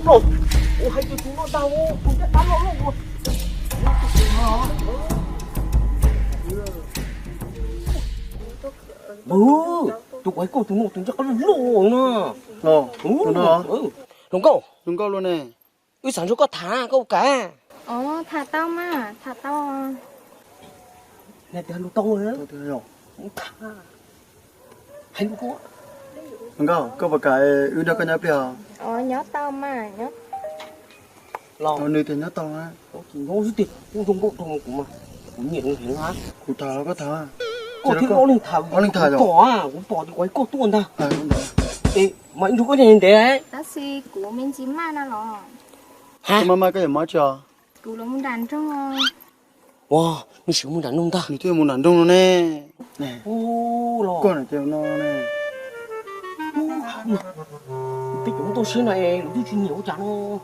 rồi. Ủa hai tụi chúng nó đau, chúng chắc đau lắm rồi. Tụi quái cô chúng nó chúng chắc có lỗ nữa. Đúng rồi. Đúng không? Đúng câu luôn nè. Ui sáng cho có thả câu cá. Thả tao mà, thả tao. Nè tiền nó tông rồi. Tôi hiểu. Thả. Hay có. Đúng không? Câu bạc cái ưu đa cái nháp bia. Nhớ tao mà, nhớ. Nó nơi thì nhớ tao á. Nó rất tuyệt, cũng không có trong cũng mà. Cũng nhiệt không hả? Cụ thả nó có thả. Có thiếu có linh thả. Có linh thả rồi. Cũng bỏ thì quái cô tuôn ta. Đúng rồi. Ê, mà anh chú có nhìn thế đấy. Ta xì của mình chỉ mà nó lò. Hả? Mà cái gì mà chưa? Cụ là muốn đàn trong rồi. Wow, mình xíu muốn đàn ông ta. Mình thấy muốn đàn đông nó nè. Nè. Lò. Con này kêu nó nè. Tí chúng tôi xíu này, tôi chuyên nhiều chả nó.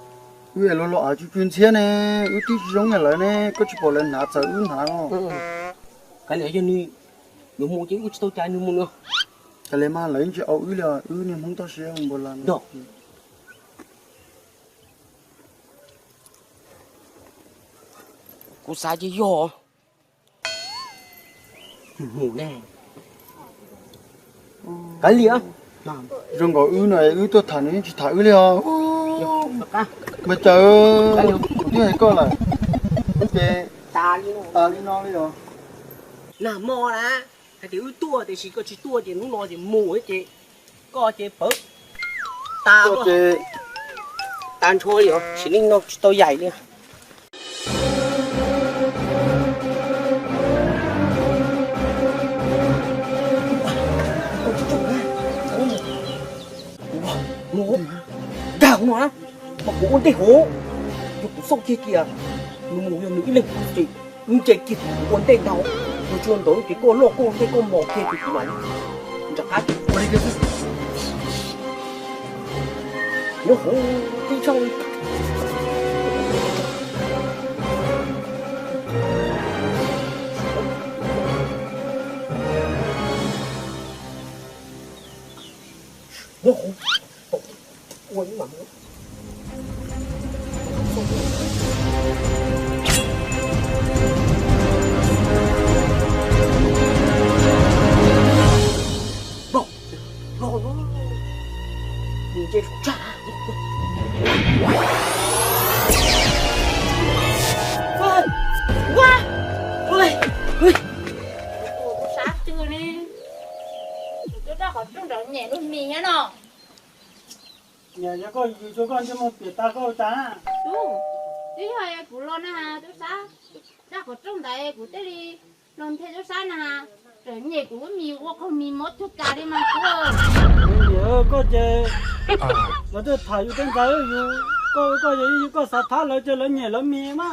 Ui lo lo à chú chuyên xe nè. Ui tí giống này lại nè. Có chú bỏ lên nát sợ ưu hả nó. Cái này cho ni, nếu mua chứ tôi trai nếu mua nữa. Cái này mà lấy cho ưu là ưu nên không tao xe không bỏ lên. Được. Cô sai chứ do. Ngủ nè. Cái gì á? Rồi gọi ưu này ưu tôi thả nên chỉ thả ưu liền. Mà chờ như này coi là ok Ta đi nó. đi nó rồi Nà mò là cái tiểu tua thì chỉ có chỉ tua thì nó thì mù ấy chị có chị bớt ta ok tan thôi rồi chỉ nên nó tôi dày đi nó đảo nó mà cũng ổn định hố nó cũng sâu kia kìa nó mù nữ lên chị nhưng chị kịp ổn định đâu nó chuyên đối cái cô lô cô cái cô mò kia thì mà chẳng hạn nó hố đi trong nó hố ôi mà chết trả quá ôi Sát chưa nè. Tôi đã có trong đó nhẹ luôn mì nhá nó. nhà cho con gì cho con cho một tiền ta có ta Đúng. Tí hơi cụ lon ha, tôi sát. Đã có trong đấy cụ tới đi. Lon thế tôi sát ha. Rồi nhẹ cụ mì qua con mì mất thuốc cả đi mà cô. nhớ có chơi mà tôi thả vô trên cái có gì có sát thả lại cho lớn nhẹ lớn mì mà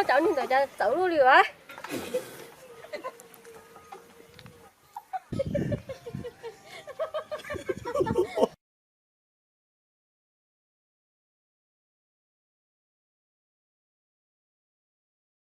Cháu nhìn tôi cháu luôn đi á.